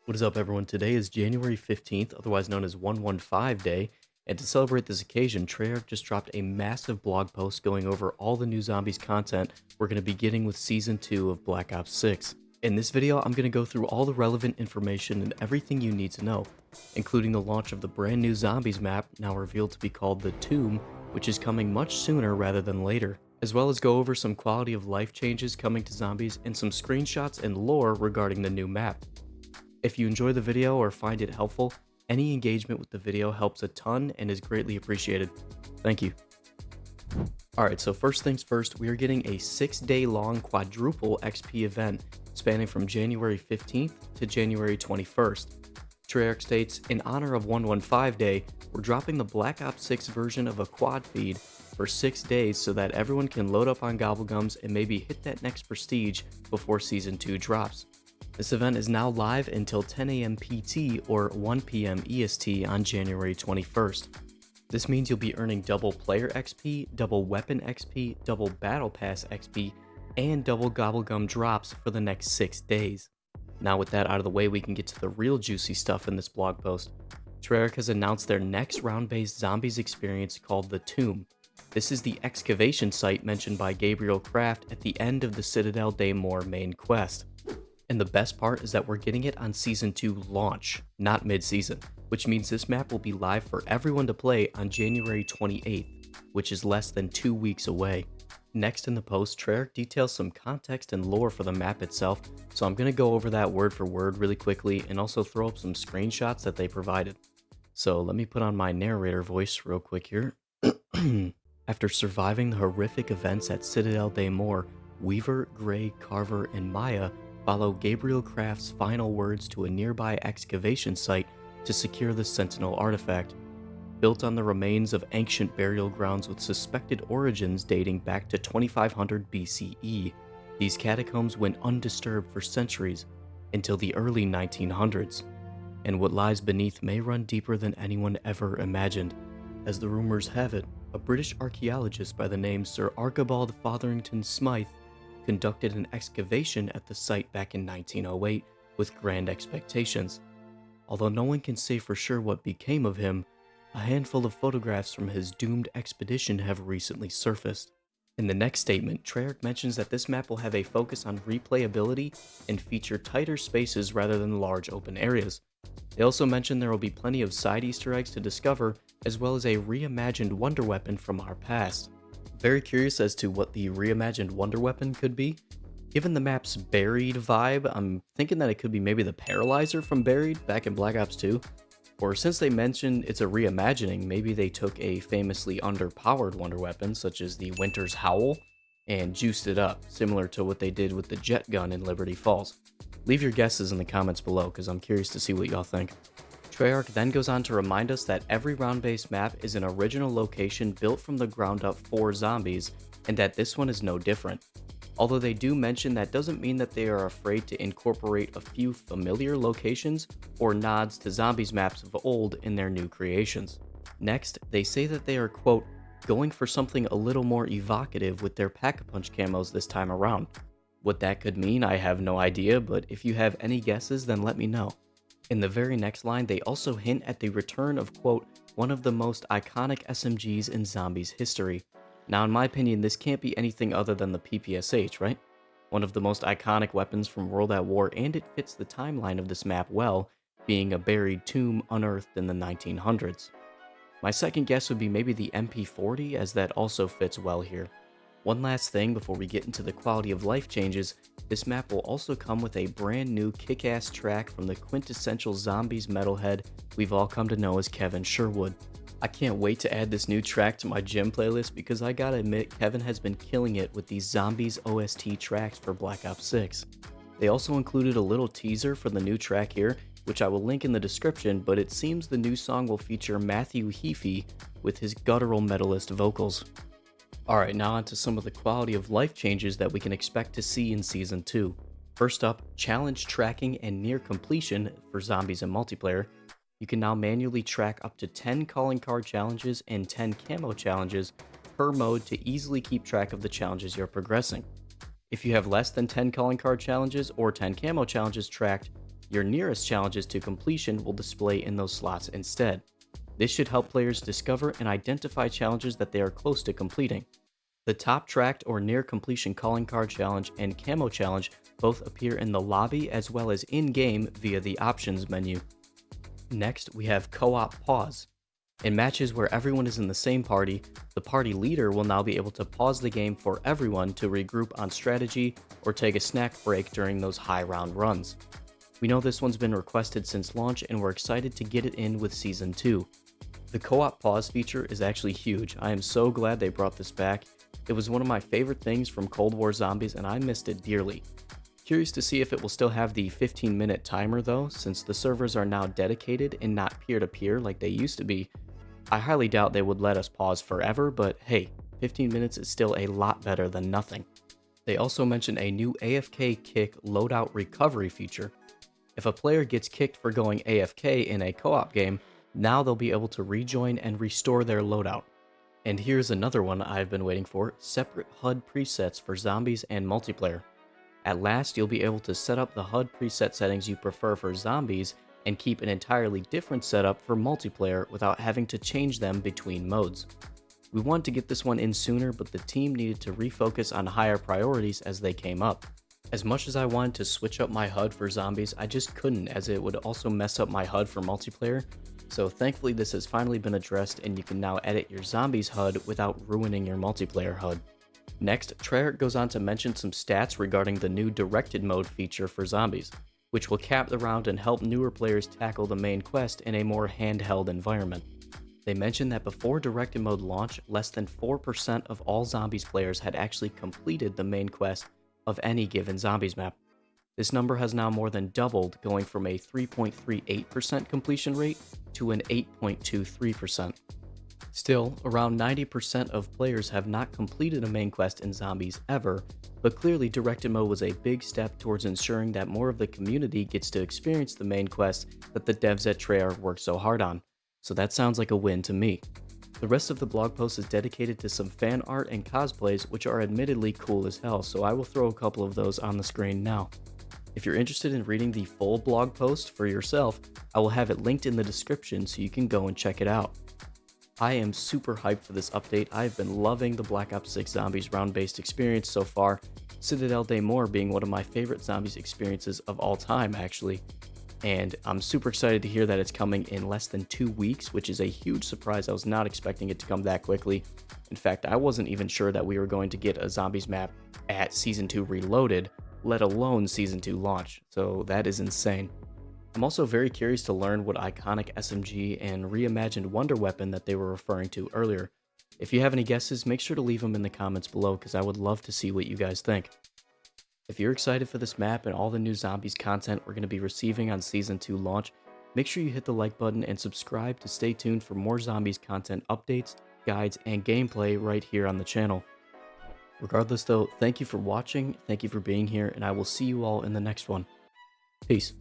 What is up, everyone? Today is January 15th, otherwise known as 115 Day, and to celebrate this occasion, Treyarch just dropped a massive blog post going over all the new Zombies content we're going to be getting with Season 2 of Black Ops 6. In this video, I'm going to go through all the relevant information and everything you need to know, including the launch of the brand new Zombies map, now revealed to be called the Tomb, which is coming much sooner rather than later, as well as go over some quality of life changes coming to Zombies and some screenshots and lore regarding the new map. If you enjoy the video or find it helpful, any engagement with the video helps a ton and is greatly appreciated. Thank you. Alright, so first things first, we are getting a 6-day long quadruple XP event spanning from January 15th to January 21st. Treyarch states, in honor of 115 Day, we're dropping the Black Ops 6 version of a quad feed for 6 days so that everyone can load up on Gobblegums and maybe hit that next prestige before Season 2 drops. This event is now live until 10 AM PT or 1 PM EST on January 21st. This means you'll be earning double player XP, double weapon XP, double battle pass XP, and double Gobblegum drops for the next 6 days. Now with that out of the way, we can get to the real juicy stuff in this blog post. Treyarch has announced their next round-based zombies experience called the Tomb. This is the excavation site mentioned by Gabriel Kraft at the end of the Citadel Day More main quest. And the best part is that we're getting it on Season 2 launch, not mid-season, which means this map will be live for everyone to play on January 28th, which is less than 2 weeks away. Next in the post, Treyarch details some context and lore for the map itself, so I'm going to go over that word for word really quickly and also throw up some screenshots that they provided. So let me put on my narrator voice real quick here. After surviving the horrific events at Citadel Day More, Weaver, Gray, Carver, and Maya follow Gabriel Kraft's final words to a nearby excavation site to secure the Sentinel artifact. Built on the remains of ancient burial grounds with suspected origins dating back to 2500 BCE, these catacombs went undisturbed for centuries until the early 1900s, and what lies beneath may run deeper than anyone ever imagined. As the rumors have it, a British archaeologist by the name Sir Archibald Fotherington Smythe conducted an excavation at the site back in 1908 with grand expectations. Although no one can say for sure what became of him, a handful of photographs from his doomed expedition have recently surfaced. In the next statement, Treyarch mentions that this map will have a focus on replayability and feature tighter spaces rather than large open areas. They also mention there will be plenty of side Easter eggs to discover, as well as a reimagined wonder weapon from our past. Very curious as to what the reimagined wonder weapon could be. Given the map's Buried vibe, I'm thinking that it could be maybe the Paralyzer from Buried back in Black Ops 2. Or since they mentioned it's a reimagining, maybe they took a famously underpowered wonder weapon such as the Winter's Howl and juiced it up, similar to what they did with the jet gun in Liberty Falls. Leave your guesses in the comments below because I'm curious to see what y'all think. Treyarch then goes on to remind us that every round-based map is an original location built from the ground up for zombies, and that this one is no different. Although they do mention that doesn't mean that they are afraid to incorporate a few familiar locations or nods to zombies maps of old in their new creations. Next, they say that they are, quote, going for something a little more evocative with their Pack-a-Punch camos this time around. What that could mean, I have no idea, but if you have any guesses, then let me know. In the very next line, they also hint at the return of, quote, one of the most iconic SMGs in zombies history. Now, in my opinion, this can't be anything other than the PPSH, right? One of the most iconic weapons from World at War, and it fits the timeline of this map well, being a buried tomb unearthed in the 1900s. My second guess would be maybe the MP40, as that also fits well here. One last thing before we get into the quality of life changes, this map will also come with a brand new kick-ass track from the quintessential zombies metalhead we've all come to know as Kevin Sherwood. I can't wait to add this new track to my gym playlist because I gotta admit Kevin has been killing it with these zombies OST tracks for Black Ops 6. They also included a little teaser for the new track here, which I will link in the description, but it seems the new song will feature Matthew Heafy with his guttural metalist vocals. Alright, now on to some of the quality of life changes that we can expect to see in Season 2. First up, challenge tracking and near completion for zombies and multiplayer. You can now manually track up to 10 calling card challenges and 10 camo challenges per mode to easily keep track of the challenges you're progressing. If you have less than 10 calling card challenges or 10 camo challenges tracked, your nearest challenges to completion will display in those slots instead. This should help players discover and identify challenges that they are close to completing. The top tracked or near completion calling card challenge and camo challenge both appear in the lobby as well as in-game via the options menu. Next, we have co-op pause. In matches where everyone is in the same party, the party leader will now be able to pause the game for everyone to regroup on strategy or take a snack break during those high round runs. We know this one's been requested since launch and we're excited to get it in with Season 2. The co-op pause feature is actually huge. I am so glad they brought this back. It was one of my favorite things from Cold War Zombies and I missed it dearly. Curious to see if it will still have the 15-minute timer though, since the servers are now dedicated and not peer-to-peer like they used to be. I highly doubt they would let us pause forever, but hey, 15 minutes is still a lot better than nothing. They also mentioned a new AFK kick loadout recovery feature. If a player gets kicked for going AFK in a co-op game, now they'll be able to rejoin and restore their loadout. And here's another one I've been waiting for, separate HUD presets for zombies and multiplayer. At last, you'll be able to set up the HUD preset settings you prefer for zombies and keep an entirely different setup for multiplayer without having to change them between modes. We wanted to get this one in sooner, but the team needed to refocus on higher priorities as they came up. As much as I wanted to switch up my HUD for zombies, I just couldn't, as it would also mess up my HUD for multiplayer. So thankfully this has finally been addressed and you can now edit your zombies HUD without ruining your multiplayer HUD. Next, Treyarch goes on to mention some stats regarding the new directed mode feature for zombies, which will cap the round and help newer players tackle the main quest in a more handheld environment. They mentioned that before directed mode launch, less than 4% of all zombies players had actually completed the main quest of any given zombies map. This number has now more than doubled, going from a 3.38% completion rate to an 8.23%. Still, around 90% of players have not completed a main quest in zombies ever, but clearly directed mode was a big step towards ensuring that more of the community gets to experience the main quest that the devs at Treyarch worked so hard on. So that sounds like a win to me. The rest of the blog post is dedicated to some fan art and cosplays, which are admittedly cool as hell, so I will throw a couple of those on the screen now. If you're interested in reading the full blog post for yourself, I will have it linked in the description so you can go and check it out. I am super hyped for this update. I've been loving the Black Ops 6 Zombies round-based experience so far, Citadel Day More being one of my favorite Zombies experiences of all time actually. And I'm super excited to hear that it's coming in less than 2 weeks, which is a huge surprise. I was not expecting it to come that quickly. In fact, I wasn't even sure that we were going to get a Zombies map at Season 2 Reloaded, let alone Season 2 launch, so that is insane. I'm also very curious to learn what iconic SMG and reimagined wonder weapon that they were referring to earlier. If you have any guesses, make sure to leave them in the comments below because I would love to see what you guys think. If you're excited for this map and all the new Zombies content we're going to be receiving on Season 2 launch, make sure you hit the like button and subscribe to stay tuned for more Zombies content updates, guides, and gameplay right here on the channel. Regardless though, thank you for watching, thank you for being here, and I will see you all in the next one. Peace.